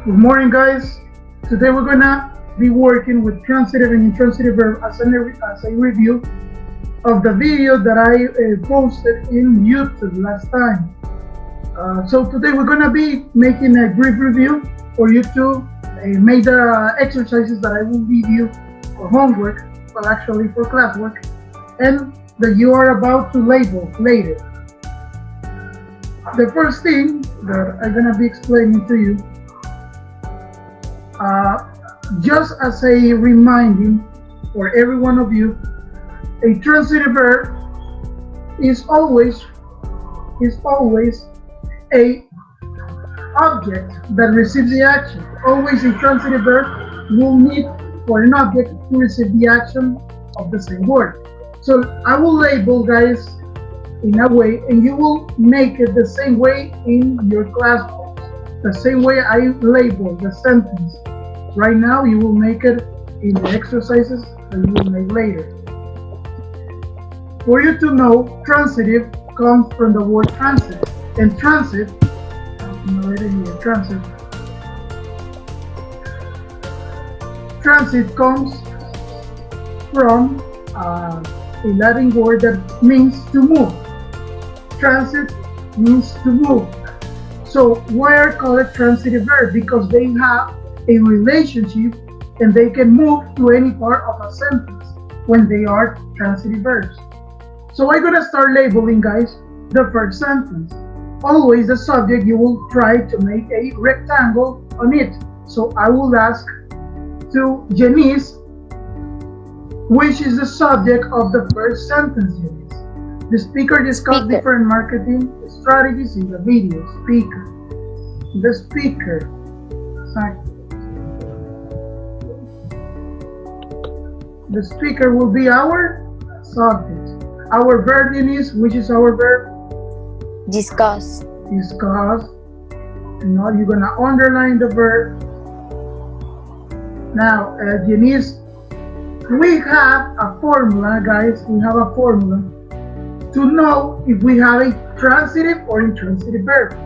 Good morning, guys. Today we're gonna be working with transitive and intransitive verb as a review of the video that I posted in YouTube last time. So today we're gonna be making a brief review for you to make the exercises that I will give you for homework, well actually for classwork, and that you are about to label later. The first thing that I'm gonna be explaining to you, just as a reminding for every one of you, a transitive verb is always a object that receives the action. Always a transitive verb will need for an object to receive the action of the same word. So I will label, guys, in a way, and you will make it the same way in your classrooms. The same way I label the sentence. Right now, you will make it in the exercises that you will make later. For you to know, transitive comes from the word transit. And transit, transit comes from a Latin word that means to move. Transit means to move. So why are called transitive verbs? Because they have a relationship and they can move to any part of a sentence when they are transitive verbs. So I'm gonna start labeling, guys, the first sentence. Always the subject, you will try to make a rectangle on it. So I will ask to Janice, which is the subject of the first sentence, Janice? The speaker discussed different marketing strategies in the video. Speaker. The speaker. Exactly. The speaker will be our subject. Our verb, Janice, which is our verb? Discuss. Discuss. Now you're gonna underline the verb. Now, Janice, we have a formula, guys. We have a formula to know if we have a transitive or intransitive verb.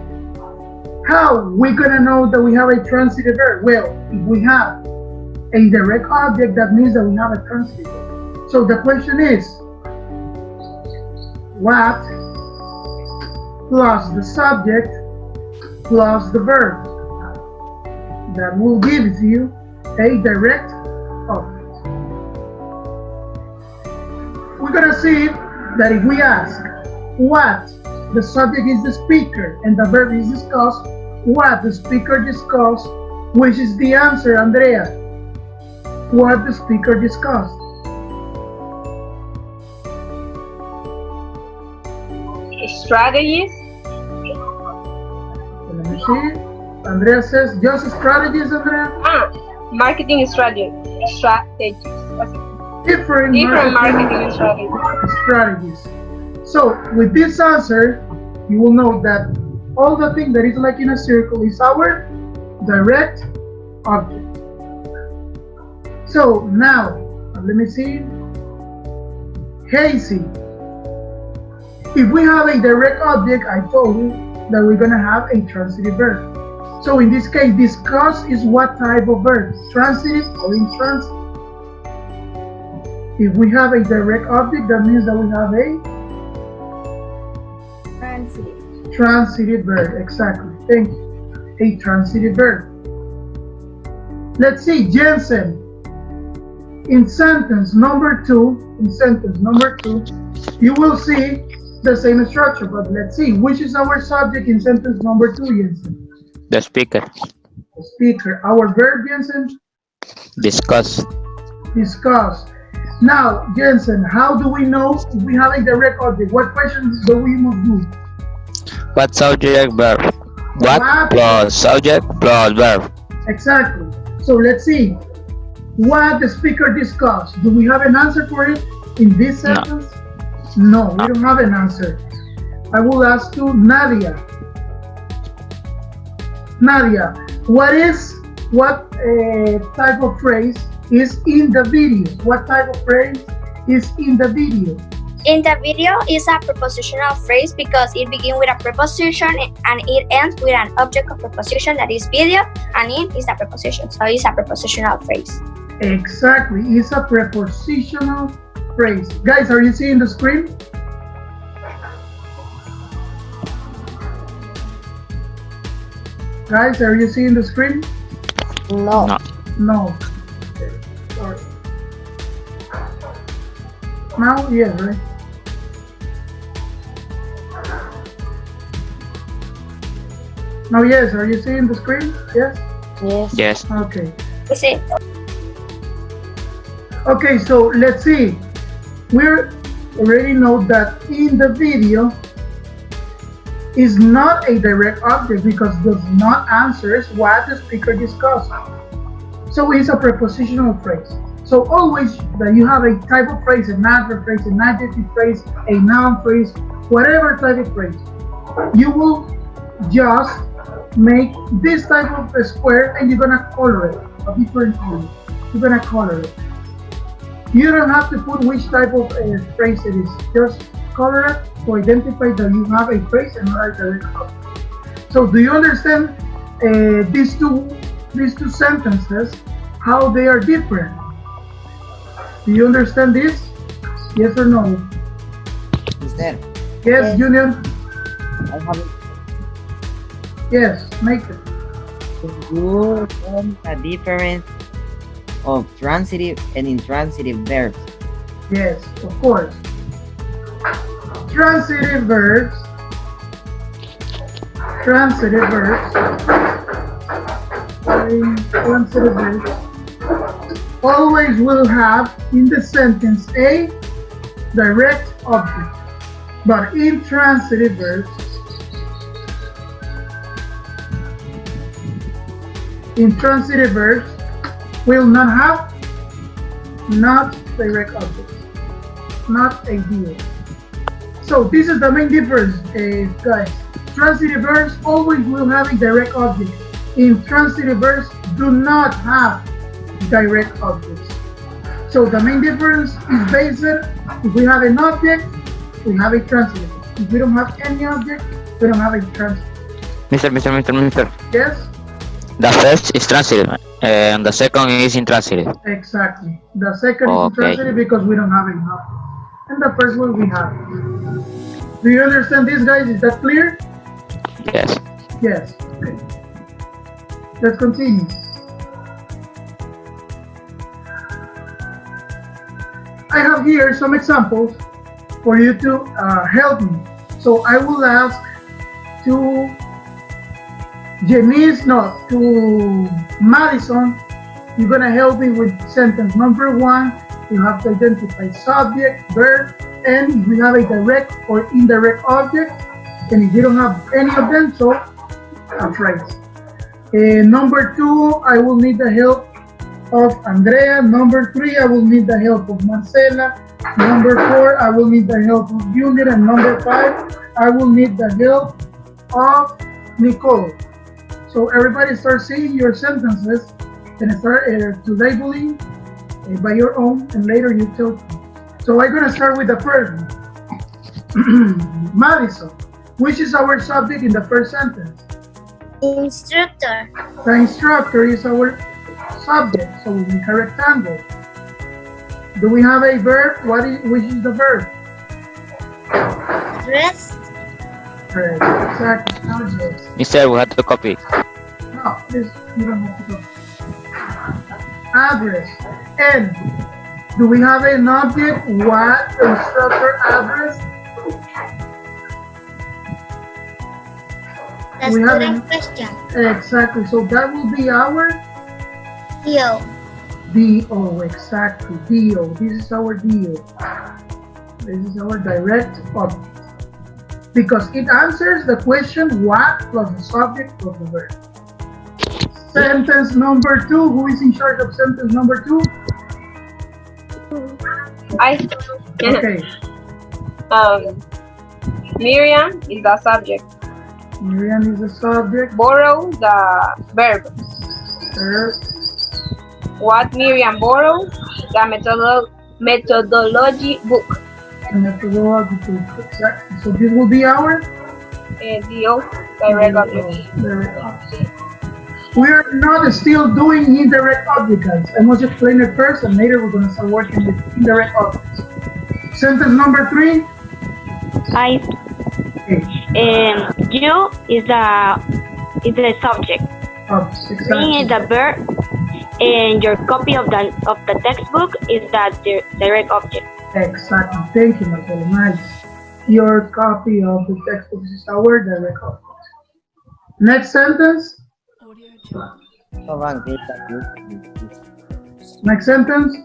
How we gonna know that we have a transitive verb? Well, if we have a direct object, that means that we have a transitive verb. So the question is, what plus the subject plus the verb? That will give you a direct object. We're gonna see that if we ask what, the subject is the speaker and the verb is discussed, what the speaker discussed, which is the answer, Andrea? What the speaker discussed? Strategies. Let me see. Andrea says just strategies, Andrea? Marketing strategies. Different marketing strategies. So with this answer, you will know that all the thing that is like in a circle is our direct object. So now, let me see. Casey, if we have a direct object, I told you that we're gonna have a transitive verb. So in this case, discuss is what type of verb? Transitive or intransitive? If we have a direct object, that means that we have a transitive verb. Exactly. Thank you. A transitive verb. Let's see, Jensen. In sentence number two, you will see the same structure, but let's see, which is our subject in sentence number two, Jensen? The speaker. The speaker. Our verb, Jensen? Discuss. Discuss. Now, Jensen, how do we know if we have a direct object? What questions do we must do? What subject verb? What plus subject plus verb? Exactly. So let's see. What the speaker discussed. Do we have an answer for it in this sentence? No, we don't have an answer. I will ask to Nadia. Nadia, what type of phrase is in the video? What type of phrase is in the video? In the video is a prepositional phrase because it begins with a preposition and it ends with an object of preposition that is video and it is a preposition. So it's a prepositional phrase. Exactly, it's a prepositional phrase. Guys, are you seeing the screen? Guys, are you seeing the screen? No. No. No. Okay, sorry. Now, yes, right? Now, yes, are you seeing the screen? Yes? Yes. Yes. Okay. Is it? Okay, so let's see. We already know that in the video is not a direct object because does not answer what the speaker discussed. So it's a prepositional phrase. So always that you have a type of phrase, an adverb phrase, an adjective phrase, a noun phrase, whatever type of phrase, you will just make this type of a square and you're gonna color it a different color. You're gonna color it. You don't have to put which type of phrase it is. Just color it to identify that you have a phrase and not a direct object. So do you understand these two sentences, how they are different? Do you understand this? Yes or no? Mister, Yes, Junior? I have Yes, make it. you learn the difference of transitive and intransitive verbs. Yes, of course. Transitive verbs. Transitive verbs. Transitive verbs always will have in the sentence a direct object. But intransitive verbs will not have not direct objects, not a deal. So this is the main difference, guys. Transitive verbs always will have a direct object. Intransitive verbs do not have direct objects. So the main difference is based if we have an object, we have a transitive. If we don't have any object, we don't have a transitive. Mister. Yes? The first is transitive and the second is intransitive. Exactly. The second is Okay. intransitive because we don't have enough. And the first one we have. Do you understand this, guys? Is that clear? Yes. Yes. Okay. Let's continue. I have here some examples for you to help me. So I will ask to to Madison, you're gonna help me with sentence number 1. You have to identify subject, verb, and if we have a direct or indirect object. And if you don't have any of them, so a phrase. Number 2, I will need the help of Andrea. Number 3, I will need the help of Marcela. Number 4, I will need the help of Junior. And number 5, I will need the help of Nicole. So everybody start seeing your sentences and start to labeling by your own, and later you tell me. So I'm gonna start with the first one. Madison, which is our subject in the first sentence? Instructor. The instructor is our subject, so we make a rectangle. Do we have a verb? Which is the verb? Dress. Correct. Exactly. Now yes. Mister, we have to copy. No, this you don't have to go. Address. And do we have an object? What the instructor address? The We have student question. Exactly. So that will be our Theo. DO. Exactly. DO. This is our DO. This is our direct object. Because it answers the question what plus the subject plus the verb. Sentence number 2. Who is in charge of sentence number 2? I. Okay. Miriam is the subject. Miriam is the subject. Borrow the verb. Verb. What Miriam borrowed? The methodology book. And have to go out to exactly. So this will be our deal, direct object. direct object. We are not still doing indirect objects, guys. I must explain it first, and later we're gonna start working with indirect objects. Sentence number 3. I Okay. you is the subject. Objects, Me is exactly. the verb, and your copy of the textbook is the direct object. Exactly. Thank you, Marcelo. Nice. Your copy of the textbook is our direct object. Next sentence. So van get that you. Next sentence.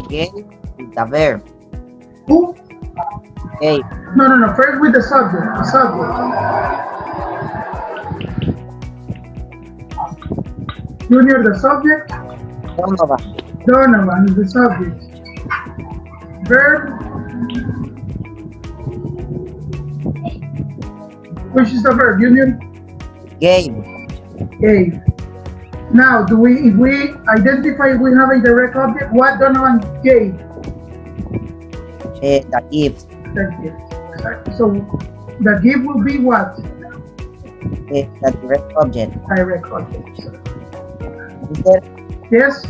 Get is the verb. Who? Hey, No. First with the subject. The subject. Junior, the subject. Donovan. Donovan is the subject. Verb. Which is the verb, Junior? Gabe. Gave. Now, if we identify we have a direct object, what Donovan gave? The gift. The gift. Exactly. So the gift will be what? The direct object. Direct object. Is there Yes?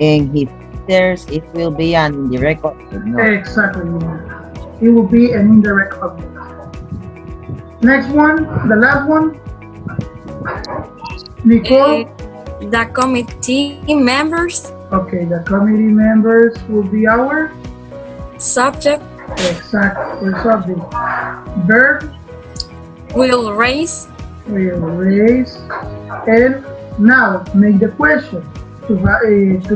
in his sisters it will be an indirect object. No. Exactly. It will be an indirect object. Next one, the last one. Nicole. The committee members, Okay, the committee members will be our subject, exact subject. Verb will raise, will raise. And now make the question to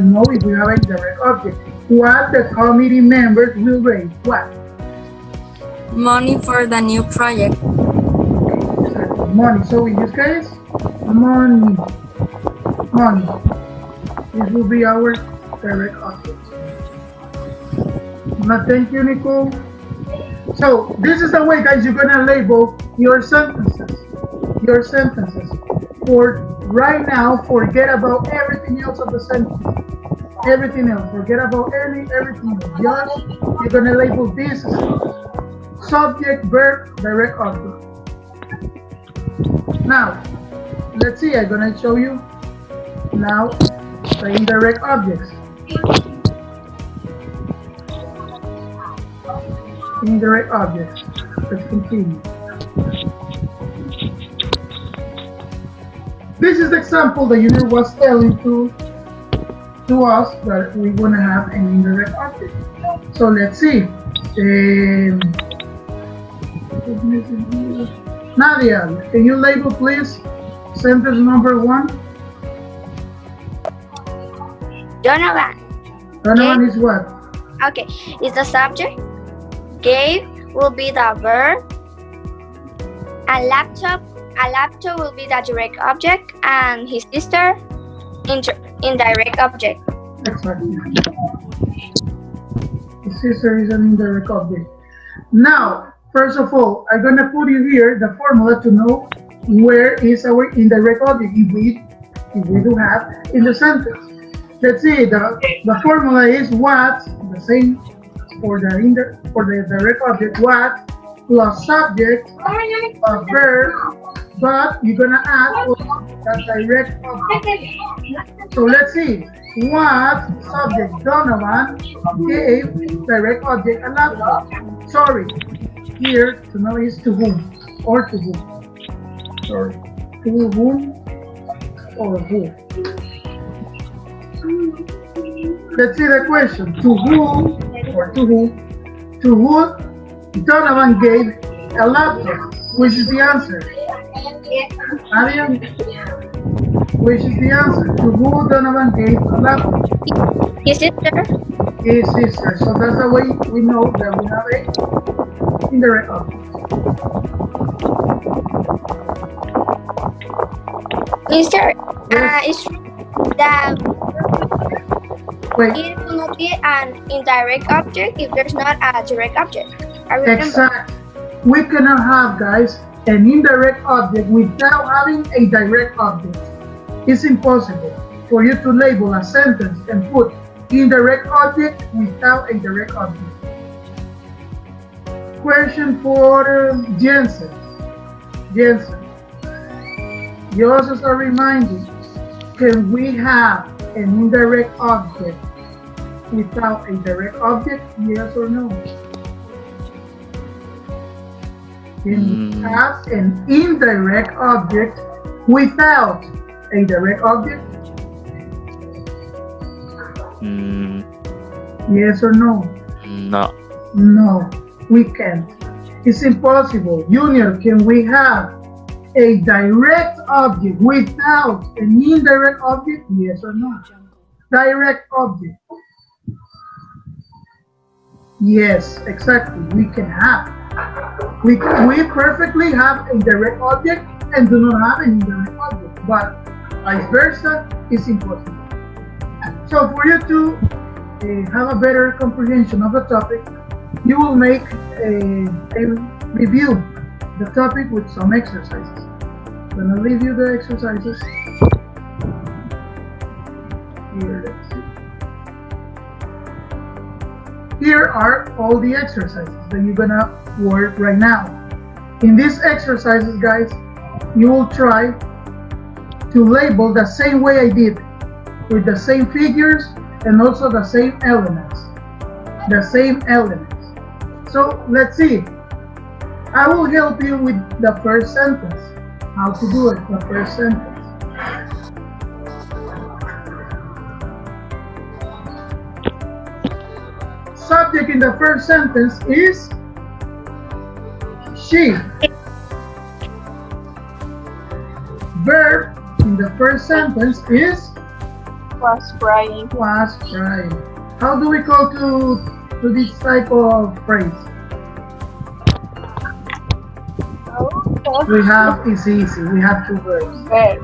know if we have a direct object. What the committee members will raise? What? money for the new project. Exactly. Money. So in this case, money. Money. This will be our direct object. Now, thank you, Nicole. So this is the way, guys, you're gonna label your sentences. Your sentences. For right now, forget about everything else of the sentence. Everything else. Forget about everything else. Just you're gonna label this as subject, verb, direct object. Now, let's see. I'm gonna show you now the indirect objects. Indirect objects. Let's continue. This is the example the unit was telling to us that we're going to have an indirect object. So let's see. Nadia, can you label please sentence number 1? Donovan. Donovan is what? Okay, is the subject. Gave will be the verb. A laptop will be the direct object, and his sister indirect object. Exactly. The sister is an indirect object. Now, first of all, I'm gonna put you here the formula to know where is our indirect object if we do have in the sentence. Let's see, the formula is what, the same for the direct object, what plus subject plus verb, but you're gonna add the direct object. So let's see, what subject Donovan gave direct object a laptop. Sorry, here to know is to whom or to whom. Sorry, to whom or who. Let's see the question. To whom or to who? To who Donovan gave a laptop? Which is the answer? Nadia? Which is the answer? To who Donovan gave a laptop? His sister. His sister. So that's the way we know that we have a indirect object. Mister, Yes. it's that Wait. it will not be an indirect object if there's not a direct object. I remember. Exact. We cannot have, guys, an indirect object without having a direct object. It's impossible. for you to label a sentence and put indirect object without a direct object. Question for Jensen. Jensen, yours is a reminder. Can we have an indirect object without a direct object? Yes or no? Can we have an indirect object without a direct object? Yes or no? No. No, we can't. It's impossible. Junior, can we have a direct object without an indirect object? Yes or no? Direct object. Yes, exactly. We can have. We perfectly have a direct object and do not have an indirect object, but vice versa is impossible. So for you to have a better comprehension of the topic, you will make a review the topic with some exercises. I'm gonna leave you the exercises. Here, let's see. Here are all the exercises that you're gonna work right now. In these exercises, guys, you will try to label the same way I did, with the same figures and also the same elements. The same elements. So let's see. I will help you with the first sentence. How to do it, the first sentence. Subject in the first sentence is she. Verb in the first sentence is Was crying. was crying. How do we go to this type of phrase? We have, it's easy, we have two verbs. Verb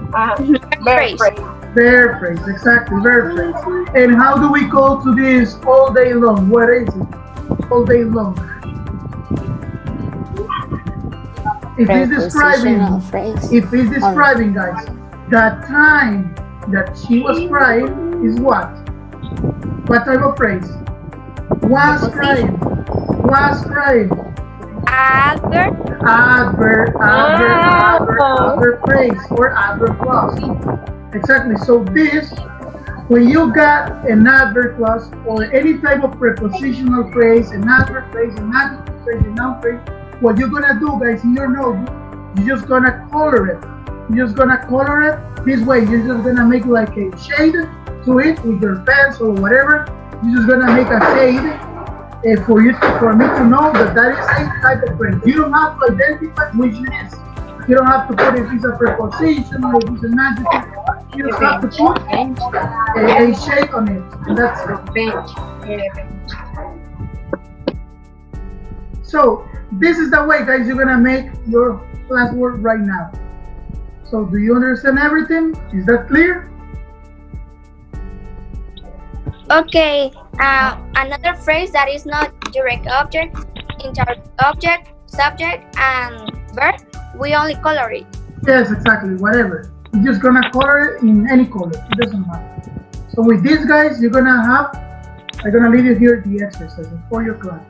phrase. Verb phrase, exactly, verb phrase. And how do we go to this all day long? What is it? All day long. If it's describing, guys, the time that she was crying is what? What type of phrase? Was crying. Was crying. Adverb. Adverb phrase or adverb clause. Exactly. So this, when you got an adverb clause or any type of prepositional phrase, an adverb phrase, an adjective phrase, a noun phrase, what you're gonna do, guys, in your notebook, you're just gonna color it. You're just gonna color it this way. You're just gonna make like a shade to it with your pencil or whatever. You're just gonna make a shade for me to know that that is a type of phrase. You don't have to identify which it is. You don't have to put if it's a preposition or if it's an adjective. You just have to put a shade on it, and that's it. So this is the way, guys, you're gonna make your classwork right now. So do you understand everything? Is that clear? Okay. Another phrase that is not direct object, indirect object, subject, and verb, we only color it. Yes, exactly, whatever. You're just gonna color it in any color, it doesn't matter. So with these guys, I'm gonna leave you here the exercises for your class.